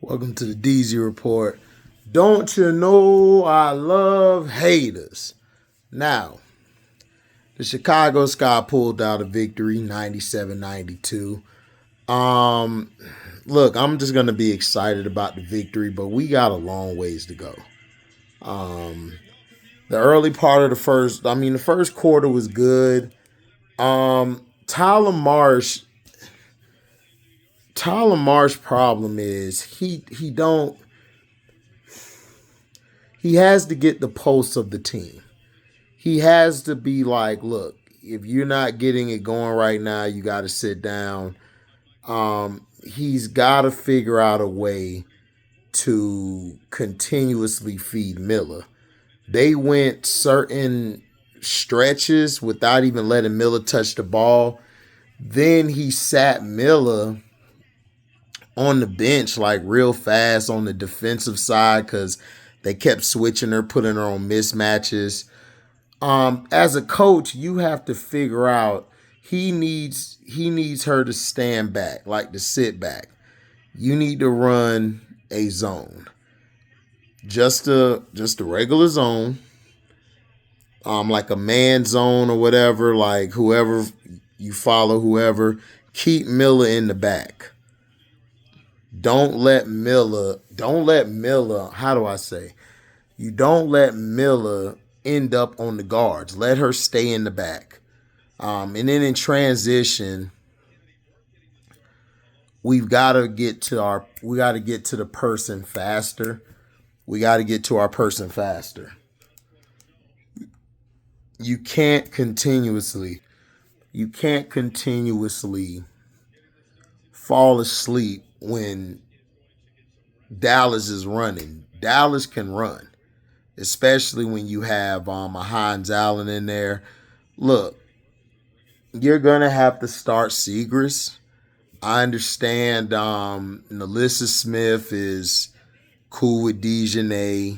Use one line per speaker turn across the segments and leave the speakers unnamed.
Welcome to the DZ Report. Don't you know I love haters? Now, the Chicago Sky pulled out a victory, 97-92. Look, I'm just going to be excited about the victory, but we got a long ways to go. The early part of the first quarter was good. Tyler Marsh problem is he has to get the pulse of the team. He has to be like, look, if you're not getting it going right now, you got to sit down. He's got to figure out a way to continuously feed Miller. They went certain stretches without even letting Miller touch the ball. Then he sat Miller on the bench like real fast on the defensive side because they kept switching her, putting her on mismatches. As a coach, you have to figure out he needs her to stand back, like to sit back. You need to run a zone. Just a regular zone. Like a man zone or whatever, like whoever you follow, whoever, keep Miller in the back. Don't let Miller, how do I say? You don't let Miller end up on the guards. Let her stay in the back. And then in transition, we got to get to the person faster. We got to get to our person faster. You can't continuously fall asleep when Dallas is running. Dallas can run, especially when you have a Hines Allen in there. Look, you're going to have to start Seagrass. I understand Nalissa Smith is cool with Dejanay.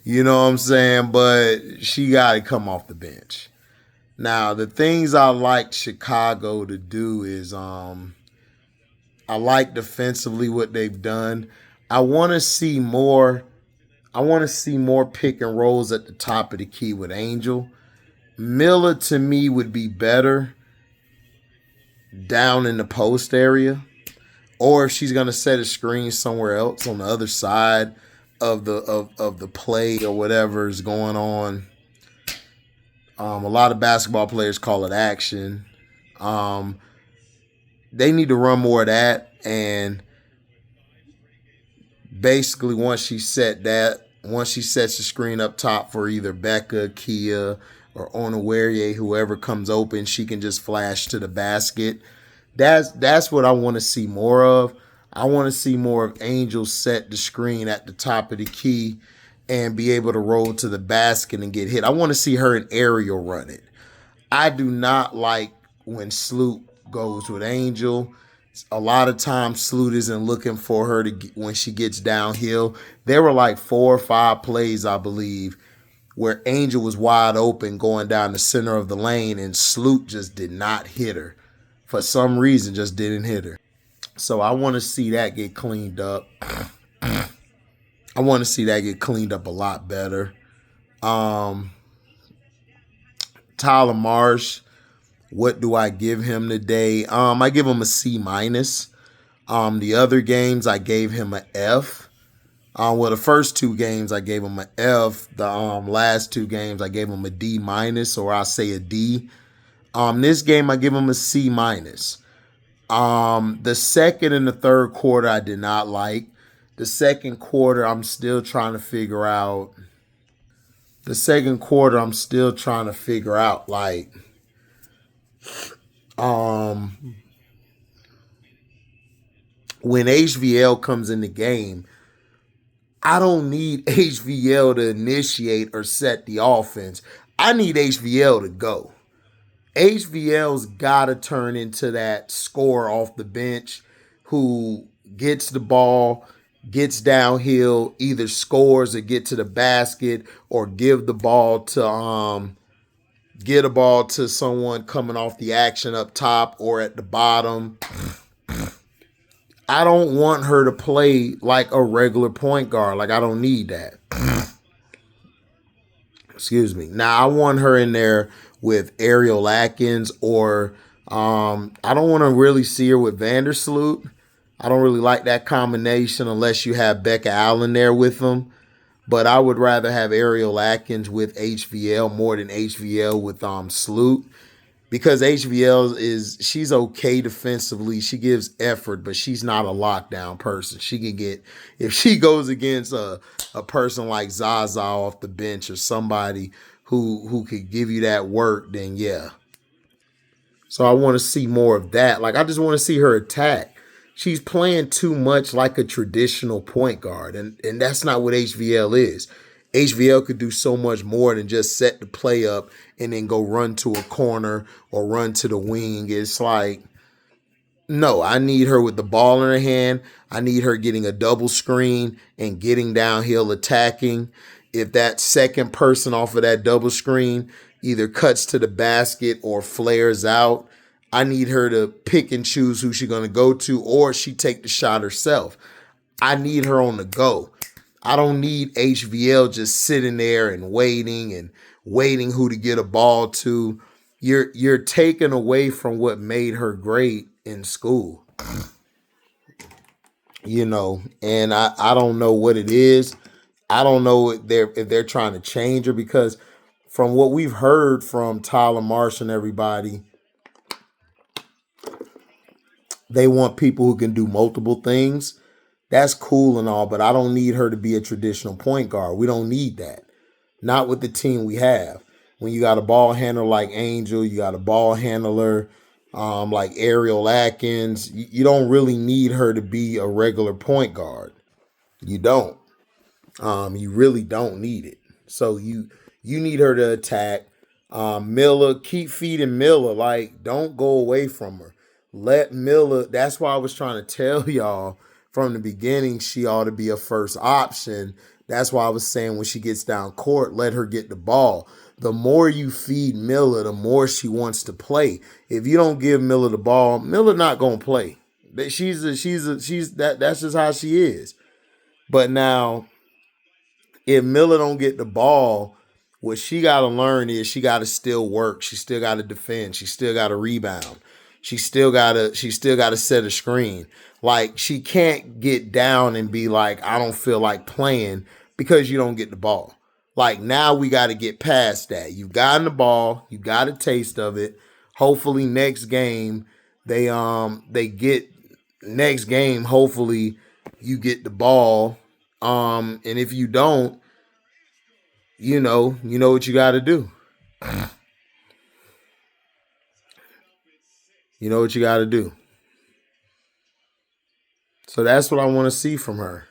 You know what I'm saying? But she got to come off the bench. Now, the things I like Chicago to do is I like defensively what they've done. I want to see more pick and rolls at the top of the key with Angel. Miller, to me, would be better down in the post area. Or if she's going to set a screen somewhere else on the other side of the play or whatever is going on. A lot of basketball players call it action. They need to run more of that. And basically once she sets the screen up top for either Becca, Kia, or Onawarie, whoever comes open, she can just flash to the basket. That's what I want to see more of. I want to see more of Angel set the screen at the top of the key and be able to roll to the basket and get hit. I want to see her in aerial run it. I do not like when Sloot goes with Angel. A lot of times Sloot isn't looking for her when she gets downhill. There were like 4 or 5 plays, I believe, where Angel was wide open going down the center of the lane and Sloot just did not hit her. For some reason, just didn't hit her. So I want to see that get cleaned up. I want to see that get cleaned up a lot better. Tyler Marsh, what do I give him today? I give him a C-. The other games, I gave him an F. The first 2 games, I gave him an F. The last 2 games, I gave him a D-, or I'll say a D. This game, I give him a C-. The second and the third quarter, I did not like. The second quarter, I'm still trying to figure out. Like, when HVL comes in the game, I don't need HVL to initiate or set the offense. I need HVL to go. HVL's got to turn into that scorer off the bench who gets the ball, gets downhill, either scores or get to the basket or get a ball to someone coming off the action up top or at the bottom. I don't want her to play like a regular point guard. Like, I don't need that. Excuse me. Now, I want her in there with Ariel Atkins, or I don't want to really see her with Vandersloot. I don't really like that combination unless you have Becca Allen there with them. But I would rather have Ariel Atkins with HVL more than HVL with Sloot. Because she's okay defensively. She gives effort, but she's not a lockdown person. She can get, if she goes against a person like Zaza off the bench or somebody who could give you that work, then yeah. So I want to see more of that. Like, I just want to see her attack. She's playing too much like a traditional point guard, and that's not what HVL is. HVL could do so much more than just set the play up and then go run to a corner or run to the wing. It's like, no, I need her with the ball in her hand. I need her getting a double screen and getting downhill attacking. If that second person off of that double screen either cuts to the basket or flares out, I need her to pick and choose who she's going to go to, or she take the shot herself. I need her on the go. I don't need HVL just sitting there and waiting who to get a ball to. You're taking away from what made her great in school. And I don't know what it is. I don't know if they're trying to change her, because from what we've heard from Tyler Marsh and everybody, they want people who can do multiple things. That's cool and all, but I don't need her to be a traditional point guard. We don't need that. Not with the team we have. When you got a ball handler like Angel, you got a ball handler like Ariel Atkins, you don't really need her to be a regular point guard. You don't. You really don't need it. So you need her to attack. Miller, keep feeding Miller. Like, don't go away from her. Let Miller. That's why I was trying to tell y'all from the beginning she ought to be a first option. That's why I was saying when she gets down court, let her get the ball. The more you feed Miller, the more she wants to play. If you don't give Miller the ball, Miller not gonna play. That's just how she is. But now, if Miller don't get the ball, what she got to learn is she got to still work. She still got to defend. She still got to rebound. She still got to set a screen. Like, she can't get down and be like, I don't feel like playing because you don't get the ball. Like, now we got to get past that. You've gotten the ball. You got a taste of it. Hopefully next game hopefully you get the ball. And if you don't, you know what you got to do. You know what you got to do. So that's what I want to see from her.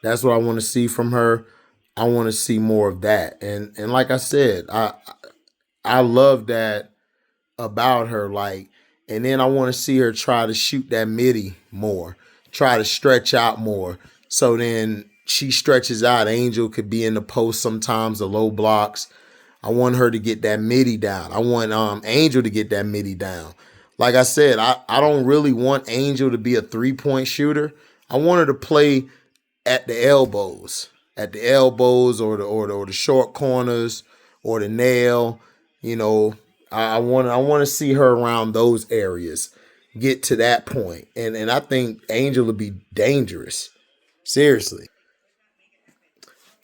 That's what I want to see from her. I want to see more of that. And like I said, I love that about her. Like, and then I want to see her try to shoot that midi more, try to stretch out more. So then she stretches out. Angel could be in the post sometimes, the low blocks. I want her to get that midi down. I want Angel to get that midi down. Like I said, I don't really want Angel to be a 3-point shooter. I want her to play at the elbows, or the short corners or the nail. I want to see her around those areas, get to that point, and I think Angel will be dangerous. Seriously,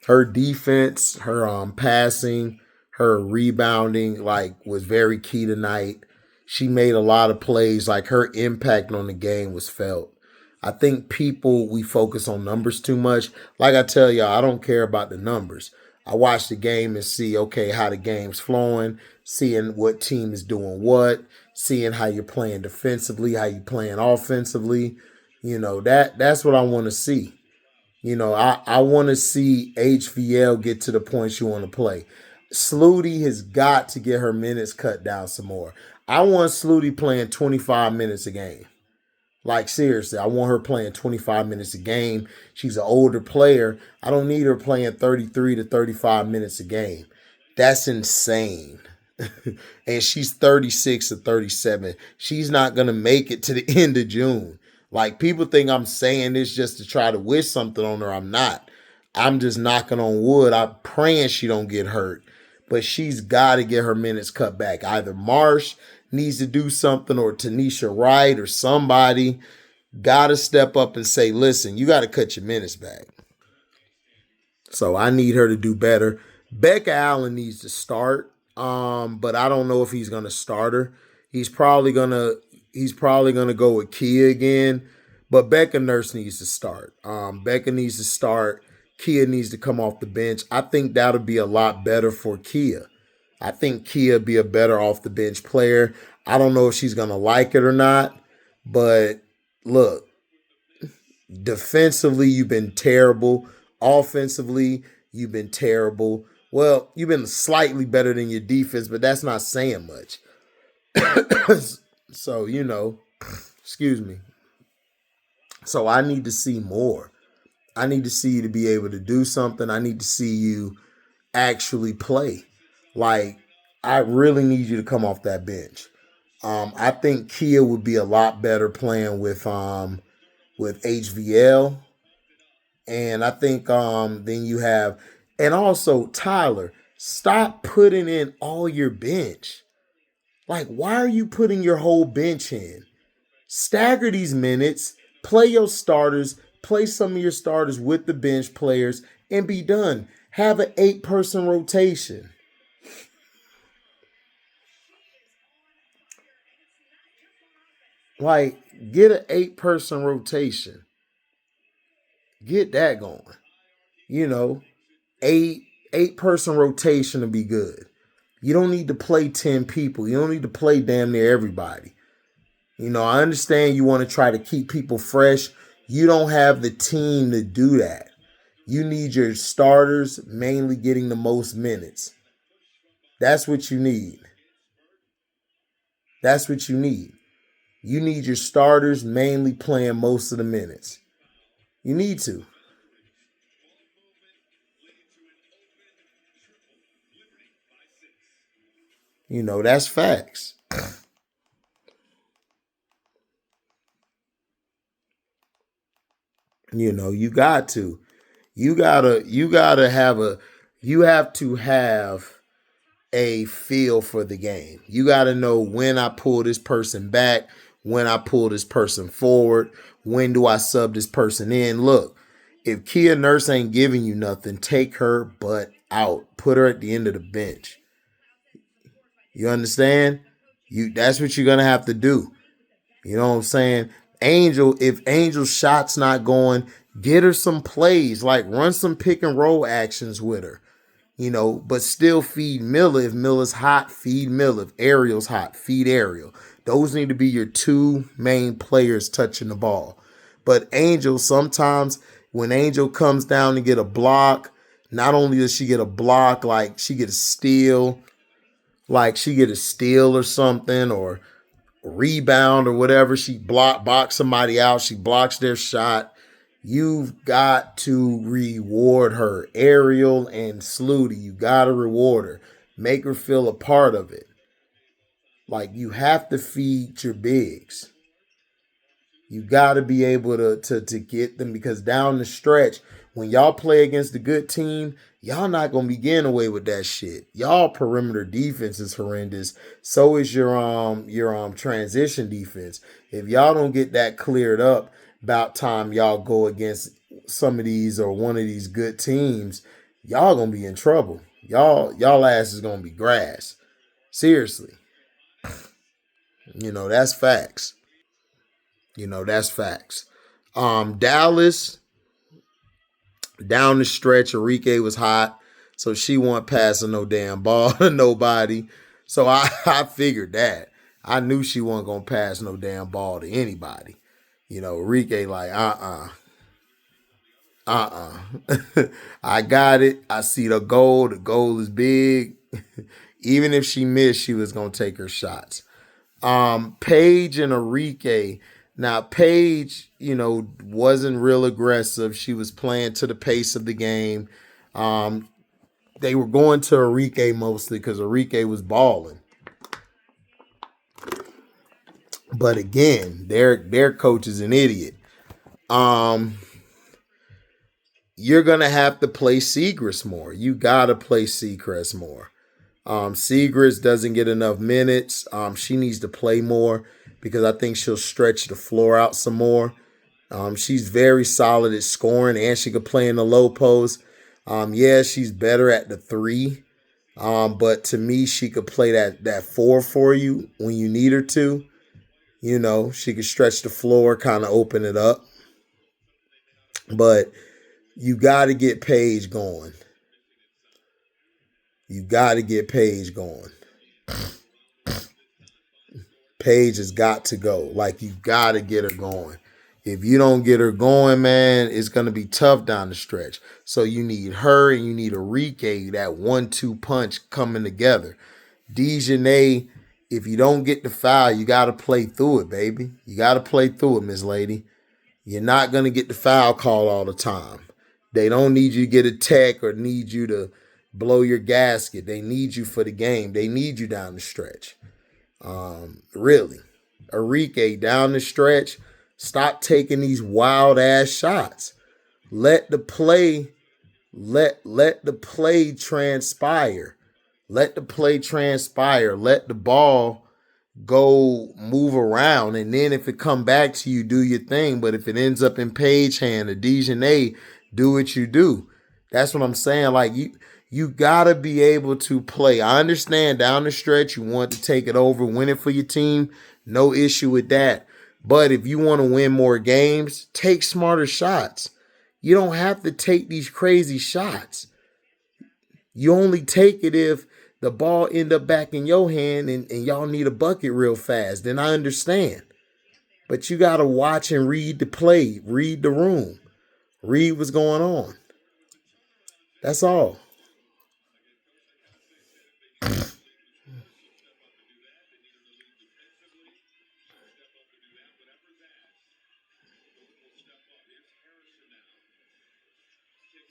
her defense, her passing, her rebounding, like, was very key tonight. She made a lot of plays. Like, her impact on the game was felt. I think we focus on numbers too much. Like I tell y'all, I don't care about the numbers. I watch the game and see, okay, how the game's flowing, seeing what team is doing what, seeing how you're playing defensively, how you're playing offensively. That's what I want to see. I want to see HVL get to the point she want to play. Sluty has got to get her minutes cut down some more. I want Sluty playing 25 minutes a game. Like, seriously, I want her playing 25 minutes a game. She's an older player. I don't need her playing 33 to 35 minutes a game. That's insane. And she's 36 or 37. She's not going to make it to the end of June. Like, people think I'm saying this just to try to wish something on her. I'm not. I'm just knocking on wood. I'm praying she don't get hurt. But she's got to get her minutes cut back. Either Marsh needs to do something, or Tanisha Wright, or somebody got to step up and say, listen, you got to cut your minutes back. So I need her to do better. Becca Allen needs to start. But I don't know if he's gonna start her. He's probably gonna go with Kia again. But Becca Nurse needs to start. Becca needs to start. Kia needs to come off the bench. I think that'll be a lot better for Kia. I think Kia be a better off the bench player. I don't know if she's gonna like it or not. But look, defensively, you've been terrible. Offensively, you've been terrible. Well, you've been slightly better than your defense, but that's not saying much. So, excuse me. So I need to see more. I need to see you to be able to do something. I need to see you actually play. Like, I really need you to come off that bench. I think Kia would be a lot better playing with HVL. And I think then you have, and also Tyler, stop putting in all your bench. Like, why are you putting your whole bench in? Stagger these minutes, play your starters, play some of your starters with the bench players, and be done. Have an 8-person rotation. Like, get an 8-person rotation. Get that going. 8-person rotation to be good. You don't need to play 10 people. You don't need to play damn near everybody. I understand you want to try to keep people fresh. You don't have the team to do that. You need your starters mainly getting the most minutes. That's what you need. That's what you need. You need your starters mainly playing most of the minutes. You need to. That's facts. You got to. You have to have a feel for the game. You got to know when I pull this person back, when I pull this person forward, when do I sub this person in. Look, if Kia Nurse ain't giving you nothing, take her butt out. Put her at the end of the bench. You understand? That's what you're going to have to do. You know what I'm saying? If Angel's shot's not going, get her some plays. Like, run some pick and roll actions with her. But still feed Miller. If Miller's hot, feed Miller. If Ariel's hot, feed Ariel. Those need to be your two main players touching the ball. But Angel, sometimes when Angel comes down to get a block, not only does she get a block, like she get a steal, or something, or rebound or whatever. She box somebody out. She blocks their shot. You've got to reward her. Ariel and Sluty, you got to reward her. Make her feel a part of it. Like, you have to feed your bigs. You got to be able to get them, because down the stretch, when y'all play against a good team, y'all not going to be getting away with that shit. Y'all perimeter defense is horrendous. So is your transition defense. If y'all don't get that cleared up, about time y'all go against some of these or one of these good teams, y'all going to be in trouble. Y'all ass is going to be grass. Seriously. That's facts. That's facts. Dallas, down the stretch, Enrique was hot, so she wasn't passing no damn ball to nobody. So I figured that. I knew she wasn't going to pass no damn ball to anybody. Enrique like, I got it. I see the goal. The goal is big. Even if she missed, she was going to take her shots. Paige and Enrique. Now, Paige, wasn't real aggressive. She was playing to the pace of the game. they were going to Enrique mostly because Enrique was balling. But again, their coach is an idiot. You're gonna have to play Segrist more. You gotta play Seacrest more. Segrist doesn't get enough minutes. She needs to play more because I think she'll stretch the floor out some more. She's very solid at scoring and she could play in the low post. Yeah, she's better at the three. But to me, she could play that four for you when you need her to. You know, she could stretch the floor, kind of open it up. But you got to get Paige going. You got to get Paige going. Paige has got to go. Like, you got to get her going. If you don't get her going, man, it's going to be tough down the stretch. So you need her and you need Enrique, that 1-2 punch coming together. Dejanay, if you don't get the foul, you got to play through it, baby. You got to play through it, Miss Lady. You're not going to get the foul call all the time. They don't need you to get a tech or need you to blow your gasket. They need you for the game. They need you down the stretch. Really. Enrique, down the stretch, stop taking these wild ass shots. Let the play transpire. Let the play transpire. Let the ball go move around. And then if it come back to you, do your thing. But if it ends up in Paige hand or Dejanay, do what you do. That's what I'm saying. Like, you gotta be able to play. I understand down the stretch you want to take it over, win it for your team. No issue with that. But if you want to win more games, take smarter shots. You don't have to take these crazy shots. You only take it if the ball end up back in your hand and y'all need a bucket real fast. Then I understand. But you got to watch and read the play, read the room, read what's going on. That's all.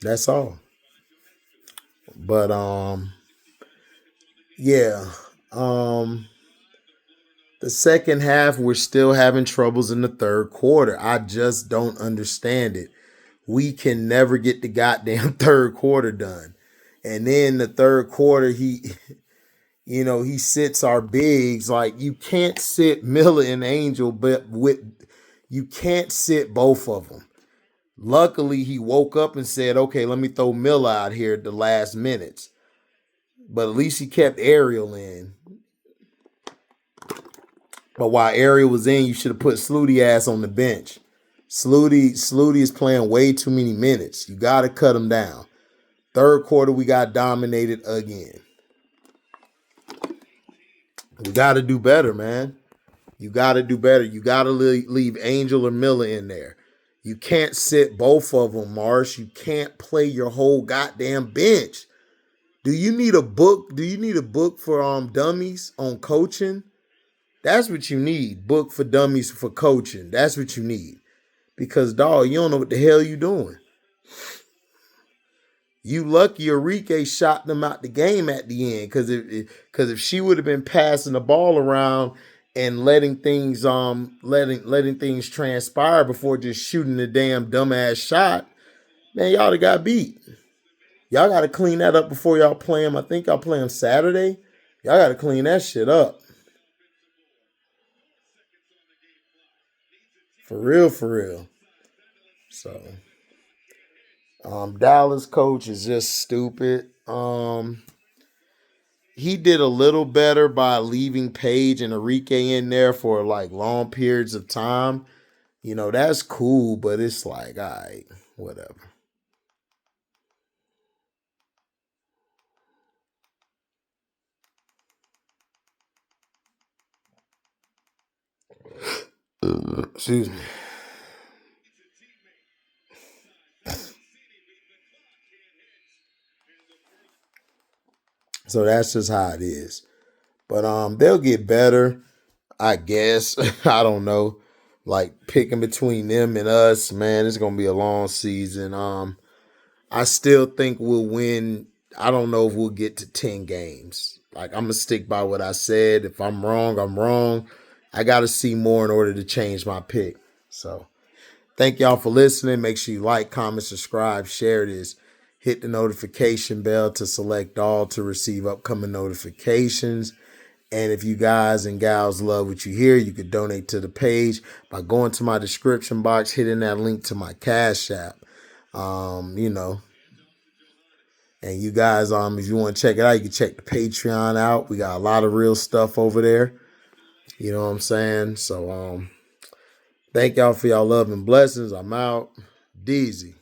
That's all. But yeah. The second half, we're still having troubles in the third quarter. I just don't understand it. We can never get the goddamn third quarter done. And then the third quarter, he sits our bigs. Like, you can't sit Miller and Angel, but you can't sit both of them. Luckily, he woke up and said, okay, let me throw Miller out here at the last minutes. But at least he kept Ariel in. But while Ariel was in, you should have put Sluty ass on the bench. Sluty is playing way too many minutes. You got to cut him down. Third quarter, we got dominated again. We got to do better, man. You got to do better. You got to leave Angel or Miller in there. You can't sit both of them, Marsh. You can't play your whole goddamn bench. Do you need a book? Do you need a book for dummies on coaching? That's what you need. Book for dummies for coaching. That's what you need. Because, dog, you don't know what the hell you doing. You lucky Enrique shot them out the game at the end. Because if she would have been passing the ball around and letting things transpire before just shooting the damn dumbass shot, man, y'all have got beat. Y'all got to clean that up before y'all play them. I think y'all play them Saturday. Y'all got to clean that shit up. For real, for real. So, Dallas coach is just stupid. He did a little better by leaving Paige and Enrique in there for like long periods of time. You know, that's cool, but it's like, all right, whatever. Excuse me. So that's just how it is. But they'll get better, I guess. I don't know. Like, picking between them and us, man, it's gonna be a long season. I still think we'll win. I don't know if we'll get to 10 games. Like, I'm going to stick by what I said. If I'm wrong, I'm wrong. I got to see more in order to change my pick. So, thank y'all for listening. Make sure you like, comment, subscribe, share this. Hit the notification bell to select all to receive upcoming notifications. And if you guys and gals love what you hear, you could donate to the page by going to my description box, hitting that link to my Cash App. You know, and you guys, if you want to check it out, you can check the Patreon out. We got a lot of real stuff over there. You know what I'm saying? So, thank y'all for y'all love and blessings. I'm out. Deezy.